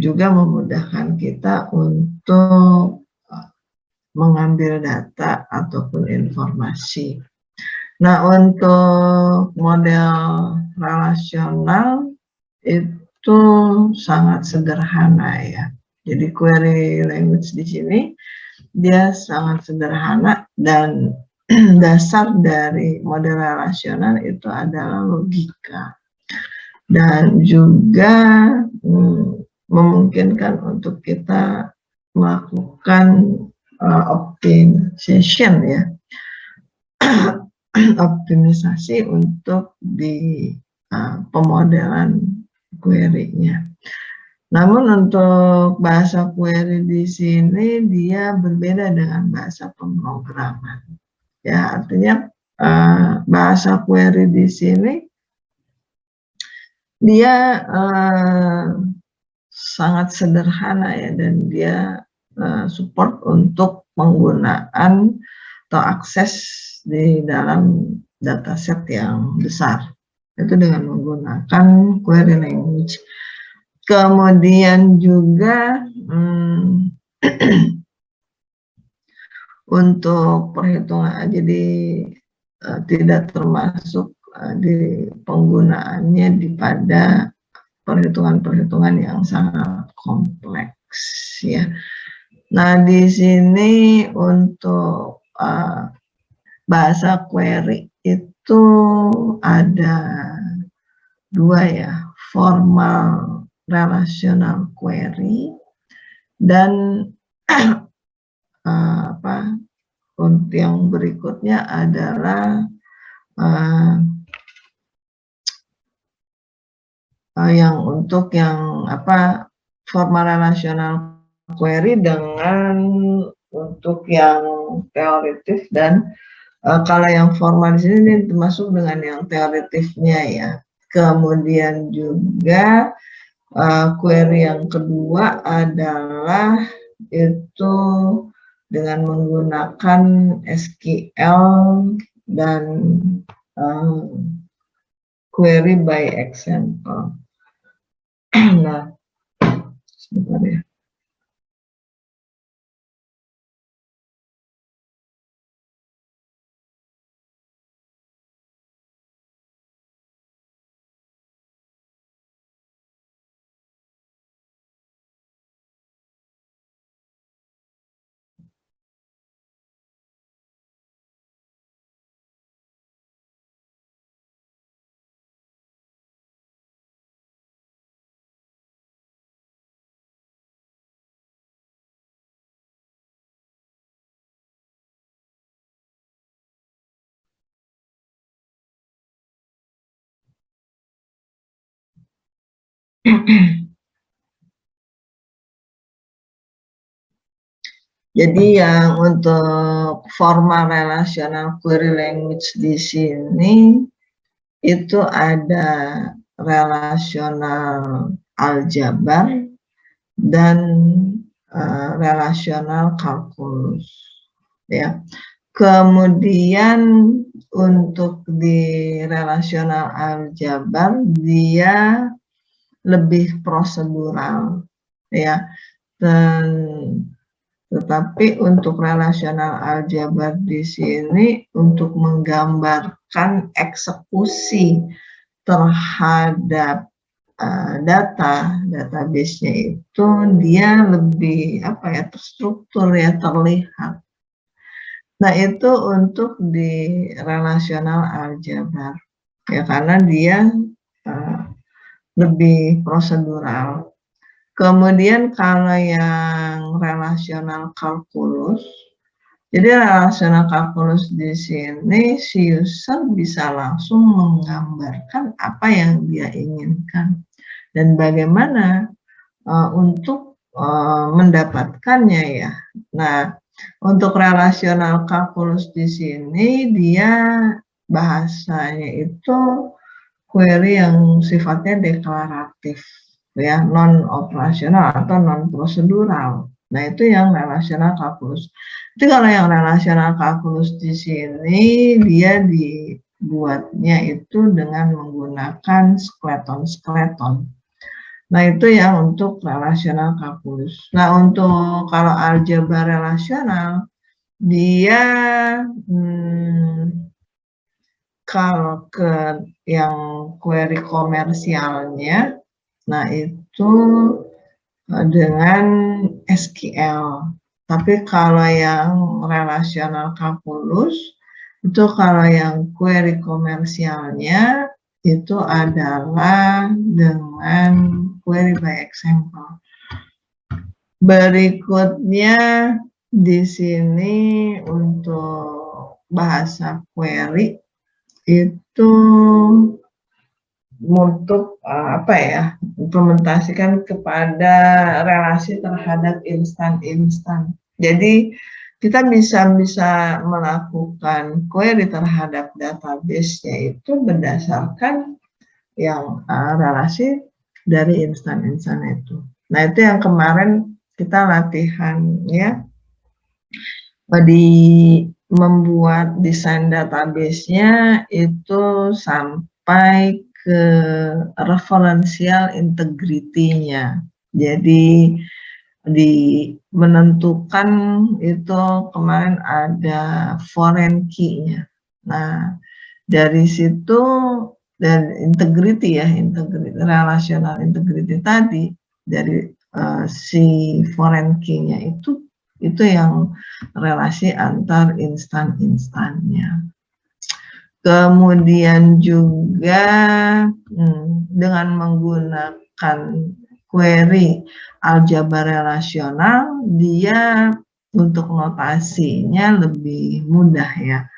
juga memudahkan kita untuk mengambil data ataupun informasi. Nah, untuk model relasional itu sangat sederhana ya. Jadi query language di sini dia sangat sederhana dan dasar dari model relasional itu adalah logika dan juga memungkinkan untuk kita melakukan optimization ya, optimisasi untuk di pemodelan query-nya. Namun untuk bahasa query di sini dia berbeda dengan bahasa pemrograman. Ya, artinya bahasa query di sini dia sangat sederhana ya, dan dia support untuk penggunaan atau akses di dalam dataset yang besar. Itu dengan menggunakan query language. Kemudian juga untuk perhitungan, jadi tidak termasuk di penggunaannya pada perhitungan-perhitungan yang sangat kompleks ya. Nah, di sini untuk bahasa query itu ada dua ya, formal relational query dan untuk yang berikutnya adalah yang untuk yang formal relational query dengan untuk yang teoritis, dan kalau yang formal di sini termasuk dengan yang teoritifnya ya. Kemudian juga query yang kedua adalah itu dengan menggunakan SQL dan query by example. Nah, sebentar ya. Jadi yang untuk formal relational query language di sini itu ada relasional aljabar dan relasional kalkulus ya. Kemudian untuk di relasional aljabar dia lebih prosedural ya, dan tetapi untuk relasional aljabar di sini untuk menggambarkan eksekusi terhadap database-nya itu dia lebih terstruktur ya, terlihat. Nah, itu untuk di relasional aljabar ya, karena dia lebih prosedural. Kemudian kalau yang relasional kalkulus, jadi relasional kalkulus di sini si user bisa langsung menggambarkan apa yang dia inginkan dan bagaimana untuk mendapatkannya ya. Nah, untuk relasional kalkulus di sini dia bahasanya itu query yang sifatnya deklaratif ya, non operasional atau non prosedural. Nah, itu yang relasional kalkulus. Jadi kalau yang relasional kalkulus di sini dia dibuatnya itu dengan menggunakan skeleton. Nah, itu yang untuk relasional kalkulus. Nah, untuk kalau aljabar relasional, dia kalau ke yang query komersialnya, nah itu dengan SQL. Tapi kalau yang relasional kalkulus, itu kalau yang query komersialnya itu adalah dengan query by example. Berikutnya di sini untuk bahasa query itu untuk apa ya, implementasikan kepada relasi terhadap instan-instan. Jadi kita bisa melakukan query terhadap database-nya itu berdasarkan yang relasi dari instan-instan itu. Nah, itu yang kemarin kita latihan ya, di membuat desain database-nya itu sampai ke referential integrity-nya. Jadi menentukan itu kemarin ada foreign key-nya. Nah, dari situ dan integrity ya, integrity relational integrity tadi dari si foreign key-nya itu yang relasi antar instan-instannya. Kemudian juga dengan menggunakan query aljabar relasional, dia untuk notasinya lebih mudah ya.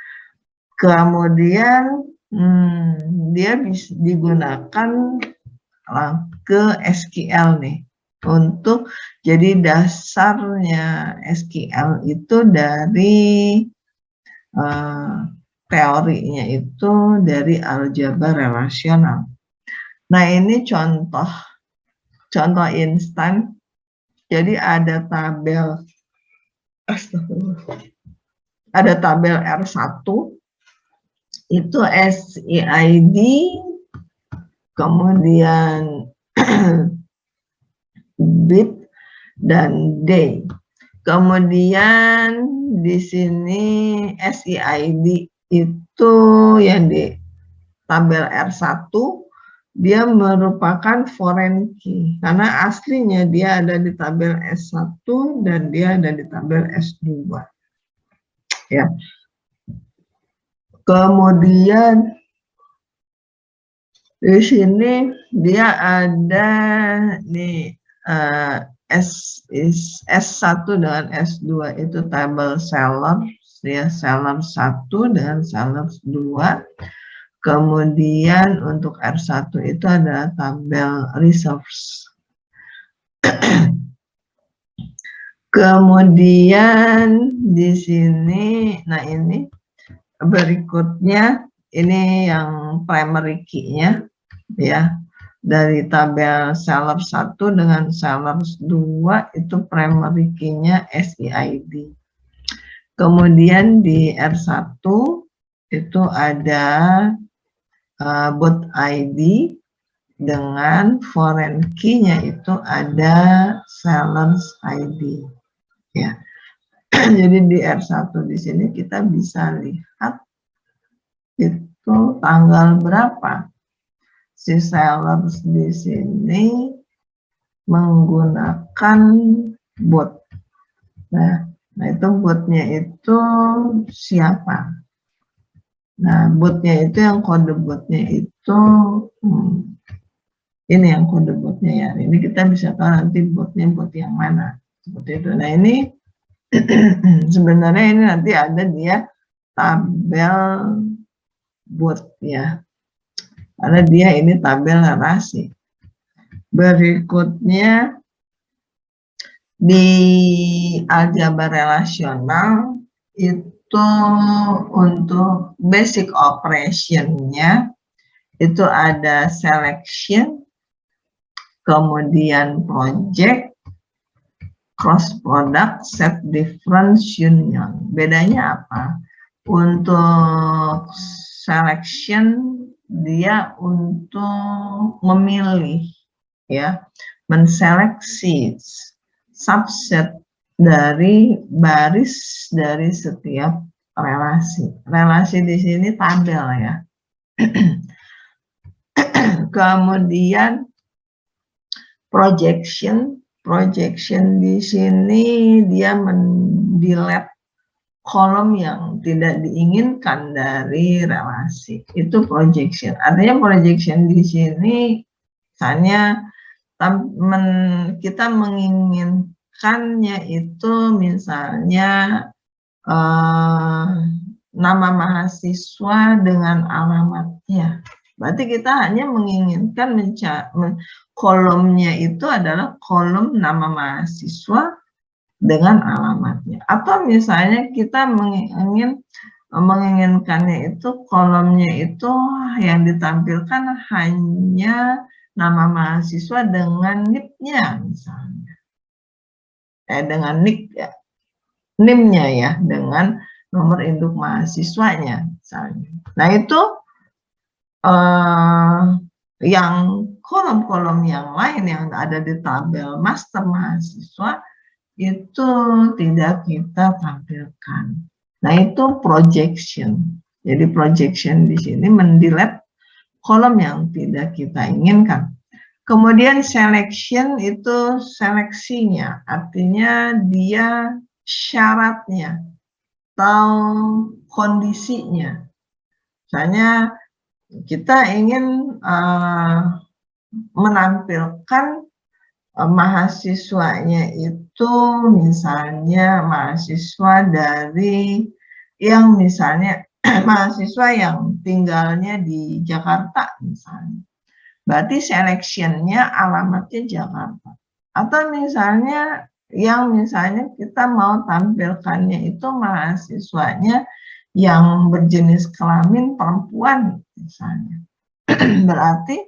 Kemudian dia bisa digunakan ke SQL nih. Untuk jadi dasarnya SQL itu dari teorinya itu dari aljabar relasional. Nah, ini contoh instan. Jadi ada tabel R1 itu SEID, kemudian bit dan day. Kemudian di sini SEID itu yang di tabel R1 dia merupakan foreign key karena aslinya dia ada di tabel S1 dan dia ada di tabel S2. Ya. Kemudian di sini dia ada nih S1 dengan S2 itu tabel seller ya, seller 1 dan seller 2. Kemudian untuk R1 itu adalah tabel reserves. Kemudian di sini, nah ini berikutnya ini yang primary key-nya ya. Dari tabel seller 1 dengan seller 2 itu primary key-nya SEID. Kemudian di R1 itu ada bot ID dengan foreign key-nya itu ada sellers ID ya. Jadi di R1 di sini kita bisa lihat itu tanggal berapa si sellers di sini menggunakan bot. Nah itu botnya itu siapa? Nah, botnya itu yang kode botnya itu ini yang kode botnya ya. Ini kita bisa tahu nanti botnya bot yang mana. Seperti itu. Nah, ini sebenarnya ini nanti ada dia tabel bot ya. Karena dia ini tabel relasi. Berikutnya di aljabar relasional itu untuk basic operation-nya itu ada selection, kemudian project, cross product, set difference, union. Bedanya apa? Untuk selection dia untuk memilih ya, menseleksi subset dari baris dari setiap relasi. Relasi di sini tabel ya. Kemudian projection di sini dia mendelete kolom yang tidak diinginkan dari relasi. Itu projection. Artinya projection di sini misalnya kita menginginkannya itu misalnya nama mahasiswa dengan alamatnya. Berarti kita hanya menginginkan kolomnya itu adalah kolom nama mahasiswa dengan alamatnya. Atau misalnya kita menginginkannya itu kolomnya itu yang ditampilkan hanya nama mahasiswa dengan NIP-nya misalnya. Dengan NIK ya. NIM-nya ya, dengan nomor induk mahasiswanya misalnya. Nah itu yang kolom-kolom yang lain yang ada di tabel master mahasiswa itu tidak kita tampilkan. Nah itu projection. Jadi projection di sini mendelete kolom yang tidak kita inginkan. Kemudian selection itu seleksinya, artinya dia syaratnya atau kondisinya. Misalnya kita ingin menampilkan mahasiswanya itu misalnya mahasiswa dari yang misalnya mahasiswa yang tinggalnya di Jakarta misalnya. Berarti selection-nya alamatnya Jakarta. Atau misalnya yang misalnya kita mau tampilkannya itu mahasiswanya yang berjenis kelamin perempuan misalnya. Berarti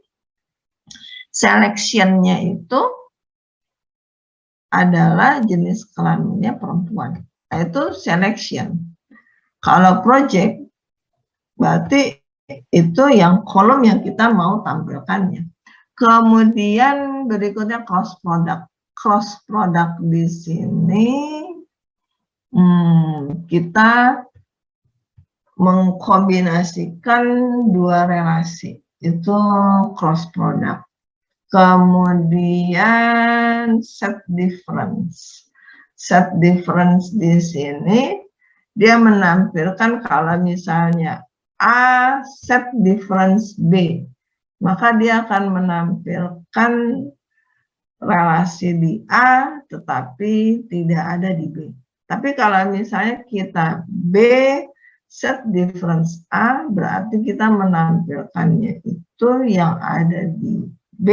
selection-nya itu adalah jenis kelaminnya perempuan. Nah, itu selection. Kalau project berarti itu yang kolom yang kita mau tampilkannya. Kemudian berikutnya cross product. Cross product di sini kita mengkombinasikan dua relasi. Itu cross product. Kemudian set difference. Set difference di sini dia menampilkan kalau misalnya A set difference B, maka dia akan menampilkan relasi di A tetapi tidak ada di B. Tapi kalau misalnya kita B set difference A, berarti kita menampilkannya itu yang ada di B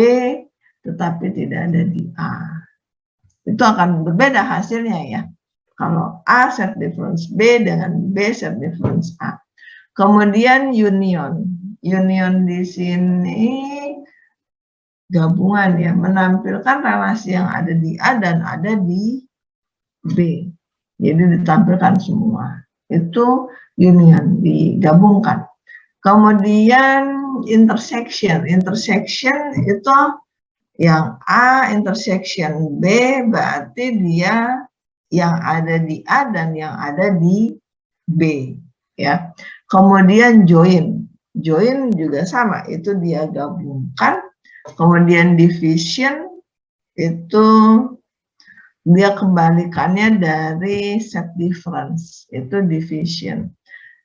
tetapi tidak ada di A. Itu akan berbeda hasilnya ya. Kalau A set difference B dengan B set difference A. Kemudian union. Union di sini gabungan ya, menampilkan relasi yang ada di A dan ada di B. Jadi ditampilkan semua. Itu union, digabungkan. Kemudian intersection. Intersection itu yang A intersection B berarti dia yang ada di A dan yang ada di B ya. Kemudian join. Join juga sama, itu dia gabungkan. Kemudian division itu dia kembalikannya dari set difference, itu division.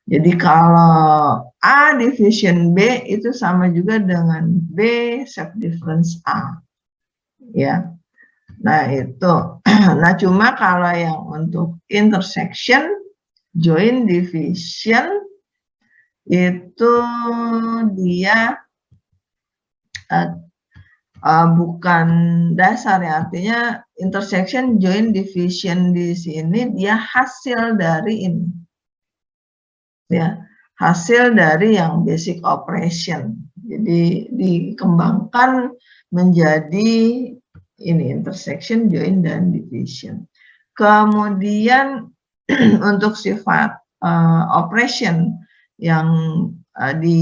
Jadi kalau A division B itu sama juga dengan B set difference A. Ya. Nah, itu. Nah, cuma kalau yang untuk intersection, join, division itu dia bukan dasar ya, artinya intersection, join, division di sini dia hasil dari ini. Ya, hasil dari yang basic operation. Jadi dikembangkan menjadi ini intersection, join, dan division. Kemudian untuk sifat operation yang di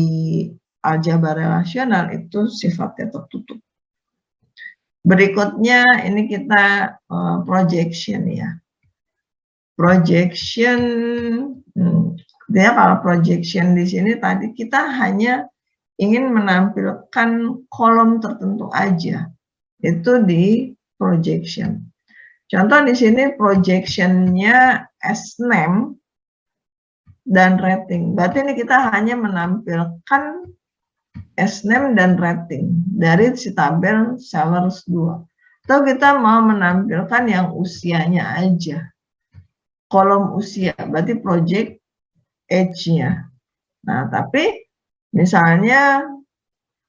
aljabar relasional itu sifatnya tertutup. Berikutnya ini kita projection ya. Projection, dia kalau projection di sini tadi kita hanya ingin menampilkan kolom tertentu aja, itu di projection. Contoh di sini projectionnya S-name dan rating. Berarti ini kita hanya menampilkan S-name dan rating dari si tabel Sellers 2. Atau kita mau menampilkan yang usianya aja. Kolom usia, berarti project age-nya. Nah, tapi misalnya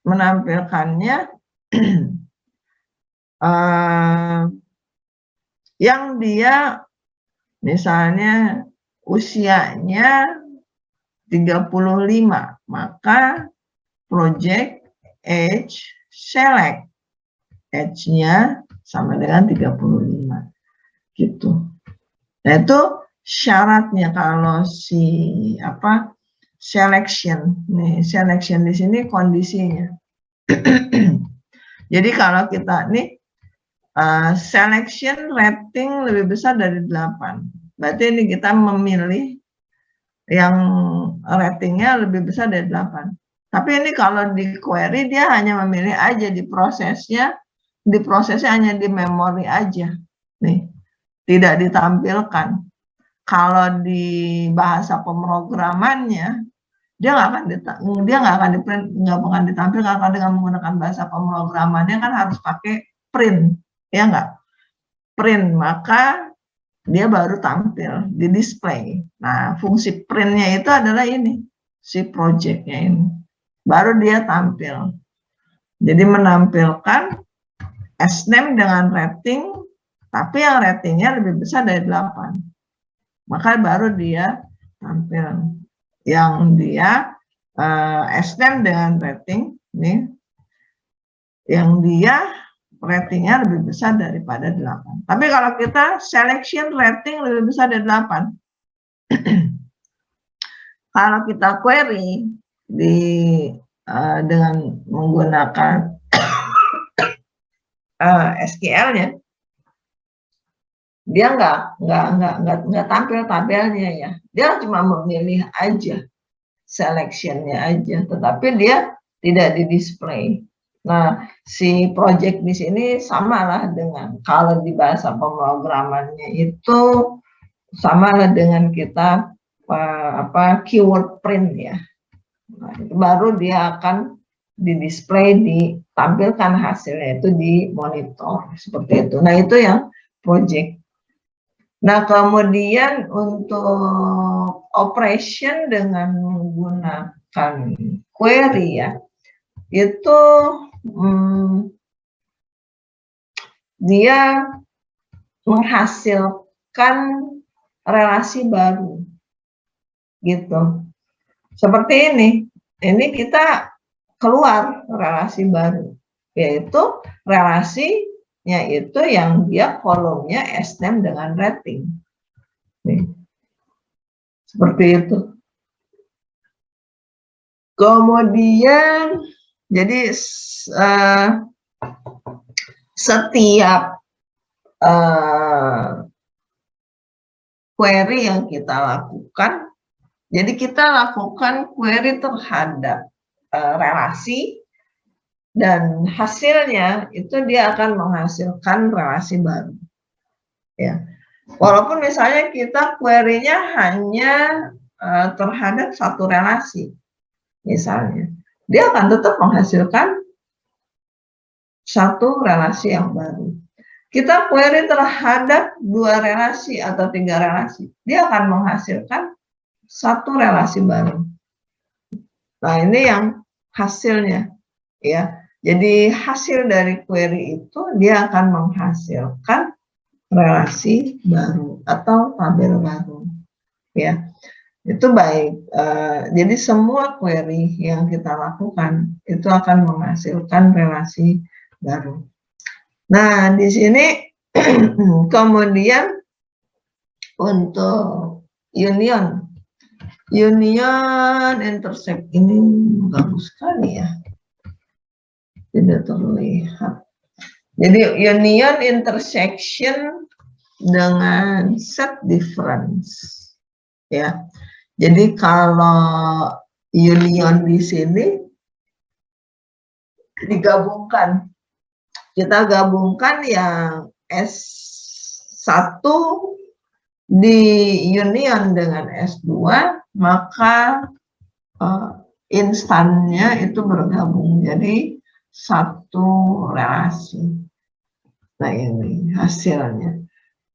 menampilkannya yang dia misalnya usianya 35, maka project age select age-nya sama dengan 35 gitu. Nah, itu syaratnya kalau si selection. Nih, selection di sini kondisinya. Jadi kalau kita nih selection rating lebih besar dari 8. Berarti ini kita memilih yang ratingnya lebih besar dari 8. Tapi ini kalau di query dia hanya memilih aja di prosesnya hanya di memori aja. Nih, tidak ditampilkan. Kalau di bahasa pemrogramannya dia nggak akan ditampilkan kalau dengan menggunakan bahasa pemrogramannya kan harus pakai print, ya nggak? Print, maka dia baru tampil di display. Nah, fungsi printnya itu adalah ini, si projectnya ini. Baru dia tampil. Jadi menampilkan S-name dengan rating, tapi yang ratingnya lebih besar dari 8. Maka baru dia tampil. Yang dia S-name dengan rating, nih, yang dia ratingnya lebih besar daripada 8. Tapi kalau kita selection rating lebih besar dari 8. Kalau kita query dengan menggunakan SQL-nya, dia nggak tampil tabelnya ya. Dia cuma memilih aja, selection-nya aja, tetapi dia tidak di display. Nah, si project di sini samalah dengan kalau di bahasa pemrogramannya itu samalah dengan kita keyword print ya. Nah, itu baru dia akan di display, ditampilkan hasilnya itu di monitor seperti itu. Nah, itu yang project. Nah, kemudian untuk operation dengan menggunakan query ya, itu dia menghasilkan relasi baru gitu. Seperti ini kita keluar relasi baru, yaitu relasinya itu yang dia kolomnya S-name dengan rating. Nih. Seperti itu. Kemudian jadi setiap query yang kita lakukan, jadi kita lakukan query terhadap relasi dan hasilnya itu dia akan menghasilkan relasi baru. Ya. Walaupun misalnya kita query-nya hanya terhadap satu relasi, misalnya, dia akan tetap menghasilkan satu relasi yang baru. Kita query terhadap 2 relasi atau 3 relasi, dia akan menghasilkan satu relasi baru. Nah, ini yang hasilnya, ya. Jadi hasil dari query itu dia akan menghasilkan relasi baru atau tabel baru, ya. Itu baik. Jadi semua query yang kita lakukan itu akan menghasilkan relasi baru. Nah, di sini kemudian untuk union intercept ini bagus sekali ya, tidak terlihat. Jadi union intersection dengan set difference, ya. Jadi kalau union di sini digabungkan, kita gabungkan yang S1 di union dengan S2, maka instannya itu bergabung jadi satu relasi. Nah ini hasilnya,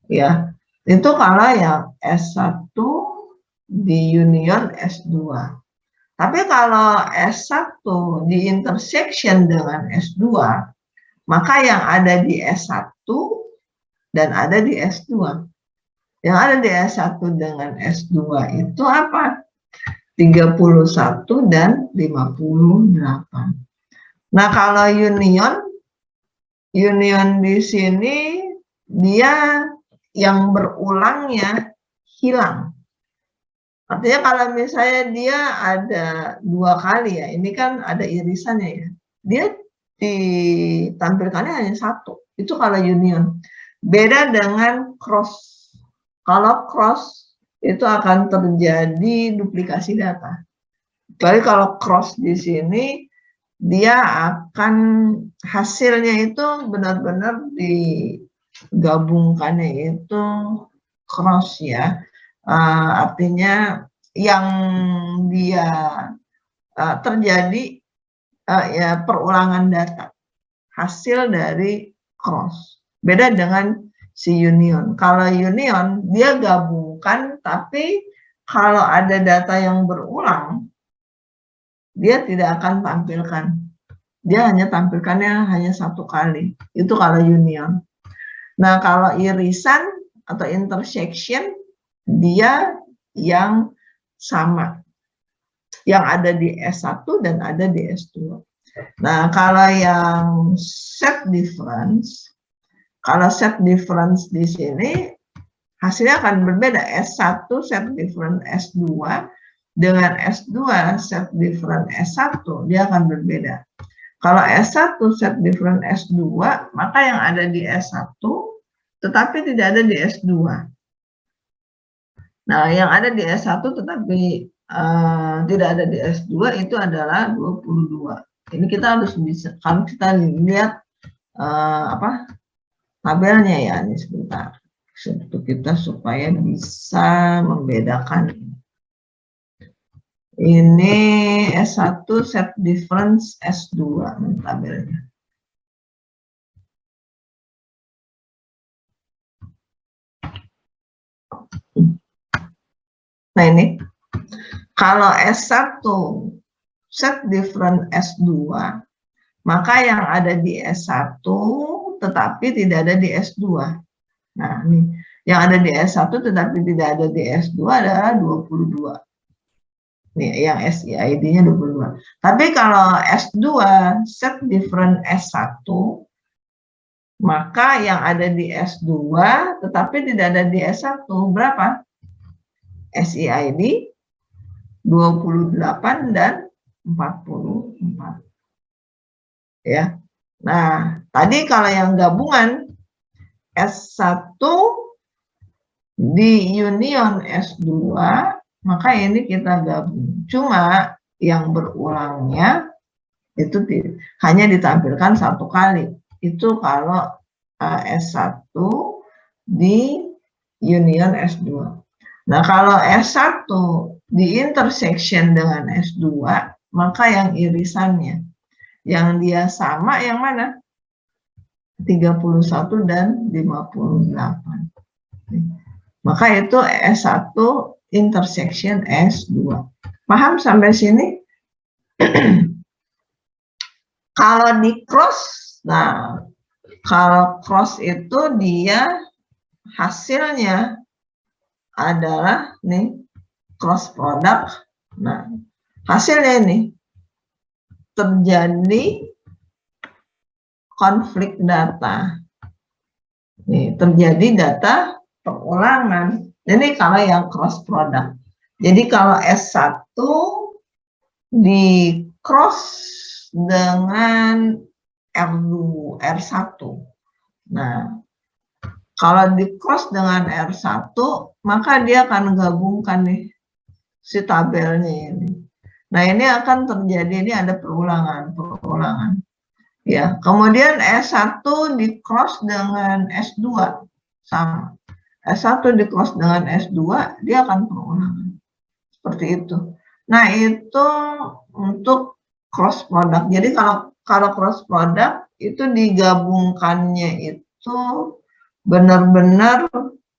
ya. Itu kalau yang S1 di union S2. Tapi kalau S1 di intersection dengan S2, maka yang ada di S1 dan ada di S2. Yang ada di S1 dengan S2 itu apa? 31 dan 58. Nah, kalau union di sini dia yang berulangnya hilang. Artinya kalau misalnya dia ada 2 kali, ya, ini kan ada irisannya, ya. Dia ditampilkannya hanya 1. Itu kalau union. Beda dengan cross. Kalau cross itu akan terjadi duplikasi data. Jadi kalau cross di sini dia akan hasilnya itu benar-benar digabungkannya itu cross, ya. Artinya yang dia terjadi ya perulangan data hasil dari cross. Beda dengan si union. Kalau union dia gabungkan, tapi kalau ada data yang berulang dia tidak akan tampilkan. Dia hanya tampilkannya hanya 1 kali. Itu kalau union. Nah, kalau irisan atau intersection dia yang sama. Yang ada di S1 dan ada di S2. Nah, kalau yang set difference, kalau set difference di sini hasilnya akan berbeda. S1 set difference S2 dengan S2 set difference S1 dia akan berbeda. Kalau S1 set difference S2, maka yang ada di S1 tetapi tidak ada di S2. Nah, yang ada di S1 tetapi tidak ada di S2 itu adalah 22. Ini kita harus bisa, kalau kita lihat tabelnya, ya. Ini sebentar untuk kita supaya bisa membedakan. Ini S1 set difference S2 tabelnya. Nah, ini kalau S1 set difference S2, maka yang ada di S1 tetapi tidak ada di S2. Nah, ini yang ada di S1 tetapi tidak ada di S2 adalah 22. Nih, yang SIID-nya 22. Tapi kalau S2 set difference S1, maka yang ada di S2 tetapi tidak ada di S1 berapa? SIID 28 dan 44. Ya. Nah, tadi kalau yang gabungan S1 di union S2, maka ini kita gabung. Cuma yang berulangnya itu hanya ditampilkan 1 kali. Itu kalau S1 di union S2. Nah, kalau S1 di intersection dengan S2, maka yang irisannya, yang dia sama yang mana? 31 dan 58. Maka itu S1 intersection S2. Paham sampai sini? Kalau di cross, nah kalau cross itu dia hasilnya adalah nih cross product. Nah, hasilnya ini terjadi konflik data. Nih, terjadi data perulangan. Ini kalau yang cross product. Jadi kalau S1 di cross dengan R1. Nah, kalau di cross dengan R1, maka dia akan gabungkan nih si tabelnya ini. Nah, ini akan terjadi, ini ada perulangan. Ya, kemudian S1 di cross dengan S2 sama. S1 di cross dengan S2, dia akan perulangan. Seperti itu. Nah, itu untuk cross product. Jadi kalau cross product itu digabungkannya itu benar-benar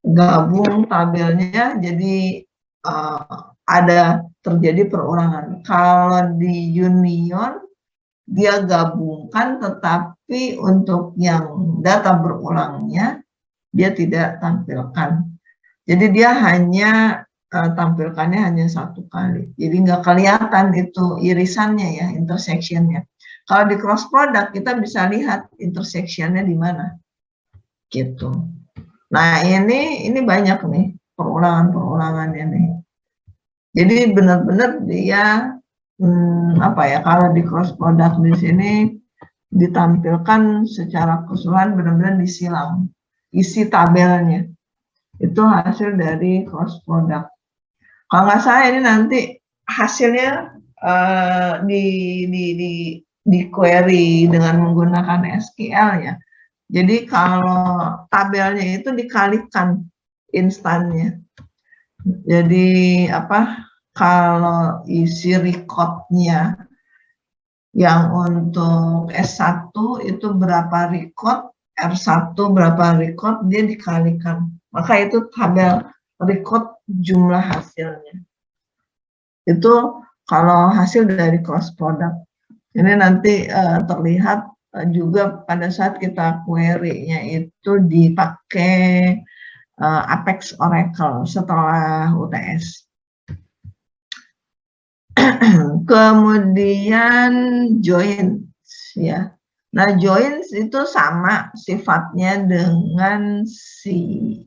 gabung tabelnya, jadi ada terjadi perulangan. Kalau di union dia gabungkan, tetapi untuk yang data berulangnya dia tidak tampilkan. Jadi dia hanya tampilkannya hanya satu kali. Jadi nggak kelihatan itu irisannya ya, intersectionnya. Kalau di cross product kita bisa lihat intersectionnya di mana. Gitu. Nah, ini banyak nih perulangan-perulangannya nih. Jadi benar-benar dia apa ya, kalau di cross product di sini ditampilkan secara keseluruhan, benar-benar disilang isi tabelnya. Itu hasil dari cross product. Kalau nggak salah ini nanti hasilnya di query dengan menggunakan SQL ya. Jadi kalau tabelnya itu dikalikan instannya. Jadi apa? Kalau isi recordnya yang untuk S1 itu berapa record, R1 berapa record, dia dikalikan. Maka itu tabel record jumlah hasilnya. Itu kalau hasil dari cross product. Ini nanti terlihat juga pada saat kita query-nya itu dipakai Apex Oracle setelah UTS. Kemudian joins ya. Nah, joins itu sama sifatnya dengan si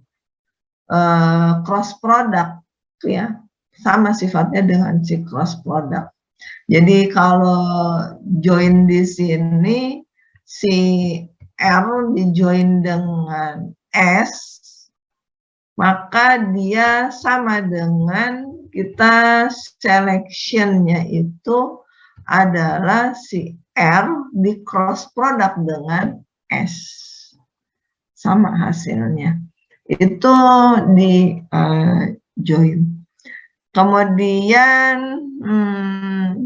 cross product ya. Sama sifatnya dengan si cross product. Jadi kalau join di sini si R di-join dengan S, maka dia sama dengan kita selection-nya itu adalah si R di cross product dengan S. Sama hasilnya. Itu di join. Kemudian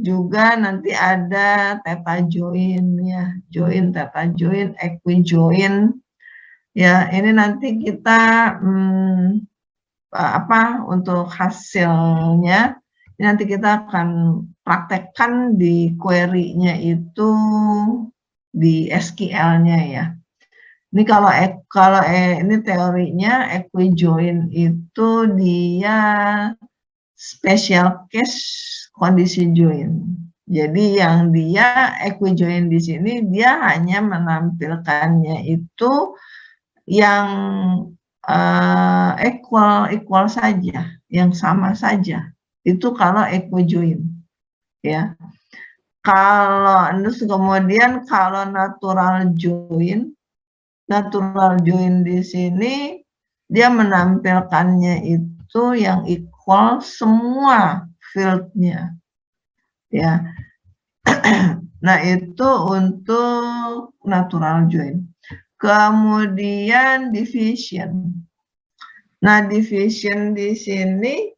juga nanti ada theta join ya, join, theta join, equi join. Ya, ini nanti kita untuk hasilnya nanti kita akan praktekkan di query-nya itu di SQL-nya ya. Ini kalau ini teorinya equi join itu dia special case kondisi join. Jadi yang dia equi join di sini dia hanya menampilkannya itu yang equal saja, yang sama saja. Itu kalau equi join, ya. Kalau kemudian kalau natural join di sini dia menampilkannya itu yang equal semua fieldnya, ya. Nah, itu untuk natural join. Kemudian division. Nah, division di sini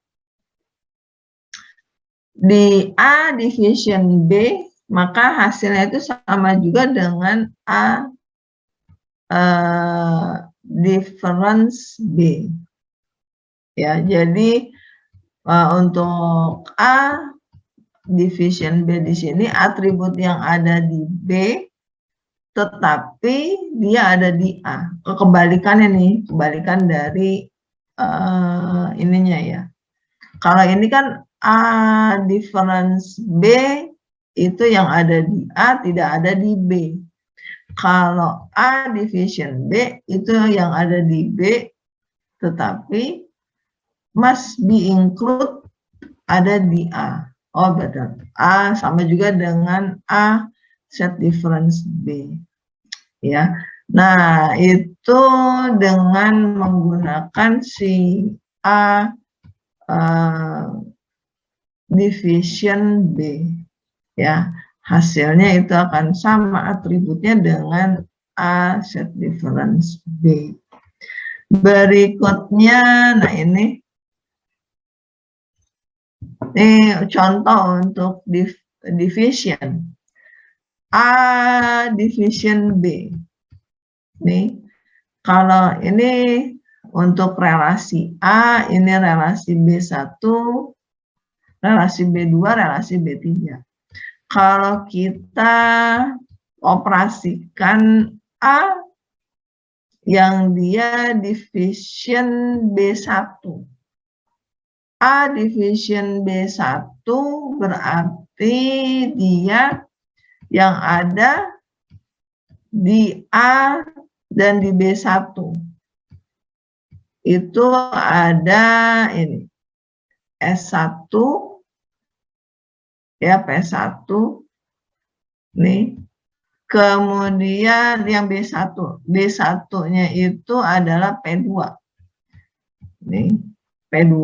di A division B, maka hasilnya itu sama juga dengan A difference B. Ya, jadi untuk A division B di sini atribut yang ada di B tetapi dia ada di A. Kebalikannya nih, kebalikan dari ininya ya. Kalau ini kan A difference B itu yang ada di A tidak ada di B. Kalau A division B itu yang ada di B tetapi must be include ada di A. Oh betul. A sama juga dengan A set difference B. ya. Nah, itu dengan menggunakan si A division B, ya. Hasilnya itu akan sama atributnya dengan A set difference B. Berikutnya, nah ini contoh untuk division. A division B. Nih, kalau ini untuk relasi A, ini relasi B1, relasi B2, relasi B3. Kalau kita operasikan A yang dia division B1. A division B1 berarti dia yang ada di A dan di B1 itu ada ini S1 ya, P1 nih, kemudian yang B1 B1-nya itu adalah P2 nih, P2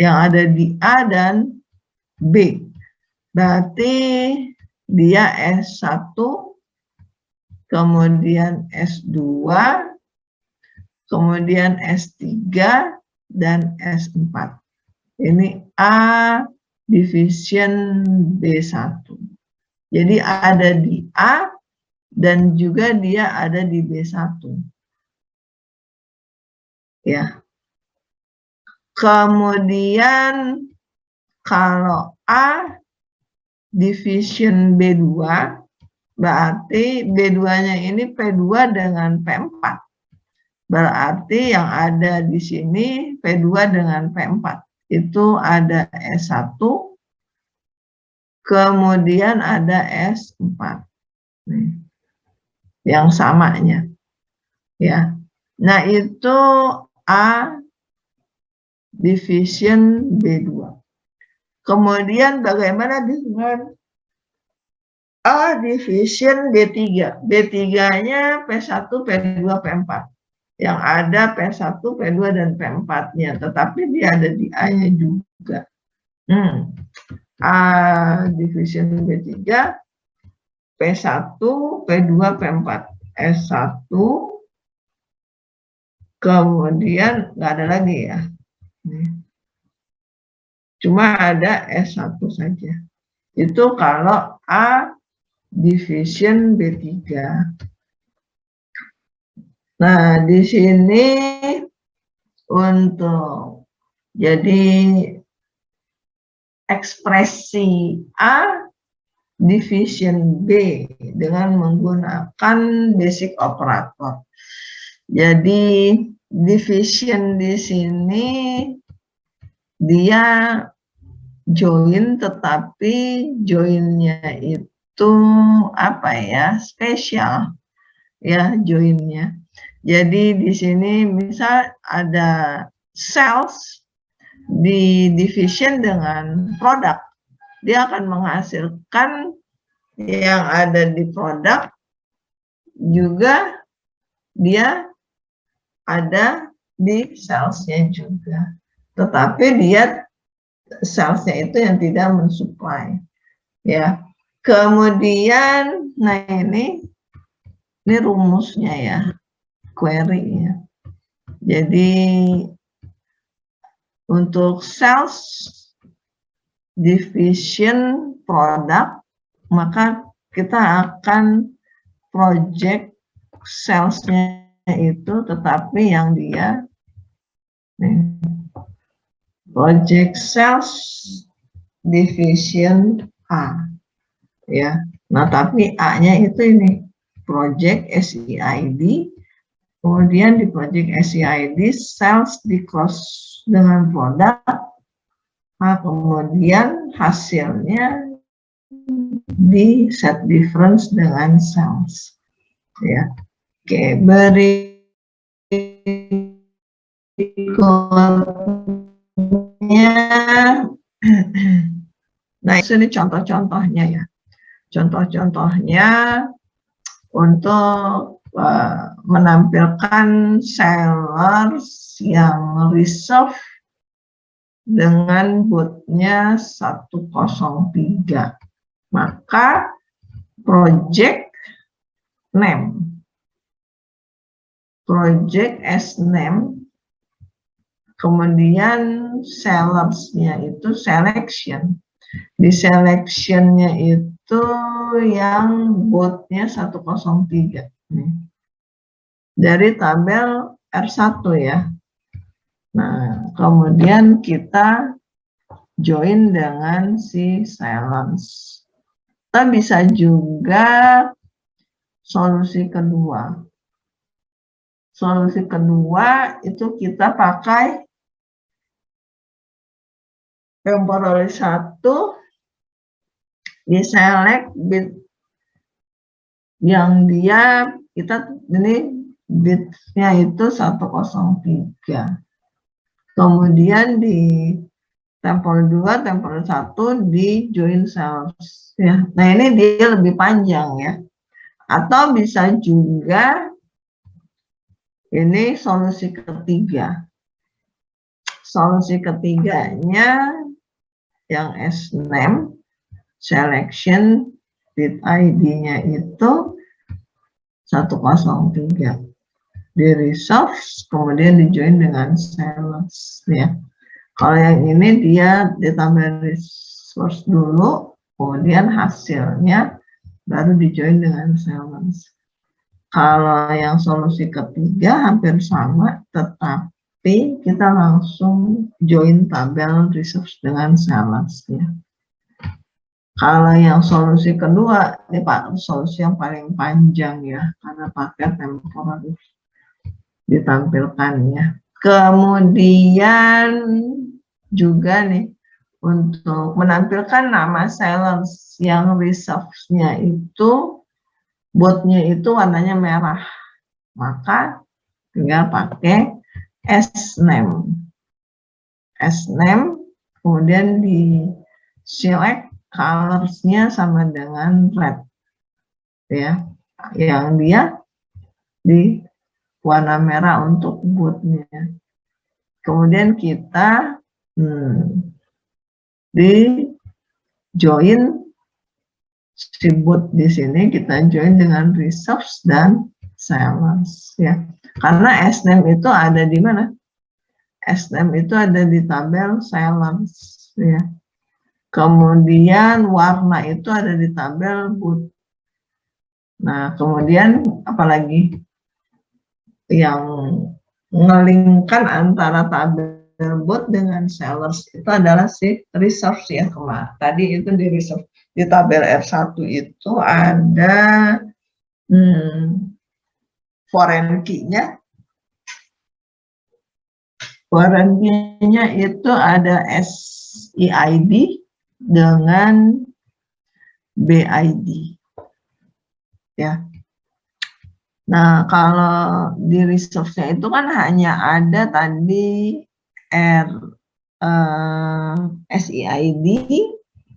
yang ada di A dan B, berarti dia S1 kemudian S2 kemudian S3 dan S4. Ini A division B1. Jadi ada di A dan juga dia ada di B1. Ya. Kemudian kalau A division B2 berarti B2-nya ini P2 dengan P4. Berarti yang ada di sini P2 dengan P4. Itu ada S1, kemudian ada S4. Nih, yang samanya. Ya. Nah, itu A division B2. Kemudian bagaimana dengan A division B3? B3-nya P1, P2, P4. Yang ada P1, P2, dan P4-nya. Tetapi dia ada di A-nya juga. A division B3, P1, P2, P4. S1, kemudian nggak ada lagi ya. Cuma ada S1 saja. Itu kalau A division B3. Nah, di sini untuk jadi ekspresi A division B dengan menggunakan basic operator. Jadi division di sini dia join, tetapi joinnya itu apa ya, spesial ya joinnya. Jadi di sini misal ada sales di division dengan produk, dia akan menghasilkan yang ada di produk juga dia ada di salesnya juga, tetapi dia salesnya itu yang tidak mensupply ya. Kemudian nah ini rumusnya ya, query ya. Jadi untuk sales division produk, maka kita akan project salesnya itu, tetapi yang dia project sales division A ya. Nah, tapi A-nya itu ini project SEID, kemudian di project SEID sales di close dengan produk, nah, kemudian hasilnya di set difference dengan sales ya. Oke, berikutnya, nah ini contoh-contohnya ya. Contoh-contohnya untuk menampilkan sellers yang reserve dengan bootnya 103. Maka project as name, kemudian sellersnya itu selection. Di selectionnya itu yang bootnya 103 nih. Dari tabel R1 ya. Nah, kemudian kita join dengan si sellers. Kita bisa juga solusi kedua. Solusi kedua itu kita pakai temporary 1, di select bit yang dia kita ini bitnya itu 103. Kemudian di temporary 2, temporary 1 di join sellers ya. Nah, ini dia lebih panjang ya. Atau bisa juga ini solusi ketiga. Solusi ketiganya yang as name selection bit ID-nya itu 103. Di resource kemudian di join dengan sellers ya. Kalau yang ini dia ditambah resource dulu, kemudian hasilnya baru di join dengan sellers. Kalau yang solusi ketiga hampir sama, tetapi kita langsung join tabel resource dengan sellers ya. Kalau yang solusi kedua, ini Pak, solusi yang paling panjang ya, karena pakai temporary ditampilkan ya. Kemudian juga nih, untuk menampilkan nama sellers yang reserve-nya itu, bootnya itu warnanya merah. Maka tinggal pakai as name. As name, kemudian di select colors-nya sama dengan red ya, yang dia di warna merah untuk bootnya. Kemudian kita di join si boot di sini, kita join dengan reserves dan sellers ya. Karena as name itu ada di mana? As name itu ada di tabel sellers ya. Kemudian warna itu ada di tabel boot. Nah, kemudian apalagi yang ngelingkan antara tabel boot dengan sellers itu adalah si resource ya kemarin. Tadi itu di resource di tabel R1 itu ada foreign key-nya. Foreign key-nya itu ada SEID dengan BID ya. Nah, kalau di resource-nya itu kan hanya ada tadi SEID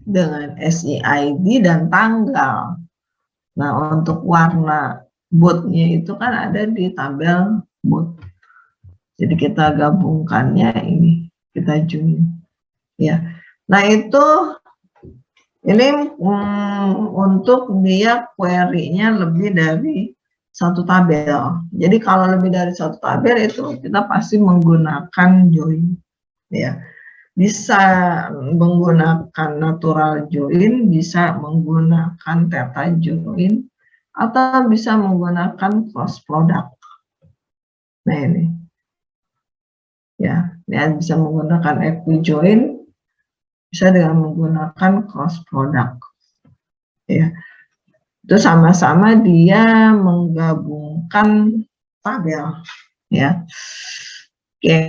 dengan SEID dan tanggal. Nah, untuk warna bootnya itu kan ada di tabel boot. Jadi kita gabungkannya ini, kita join ya. Nah, itu ini untuk dia query-nya lebih dari satu tabel. Jadi kalau lebih dari satu tabel itu kita pasti menggunakan join ya. Bisa menggunakan natural join, bisa menggunakan theta join, atau bisa menggunakan cross product. Nah ini ya, bisa menggunakan equi join, bisa dengan menggunakan cross product ya. Itu sama-sama dia menggabungkan tabel ya. Oke,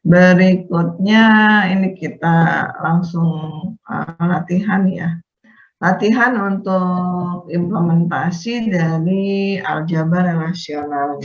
berikutnya ini kita langsung latihan ya. Latihan untuk implementasi dari aljabar relasional.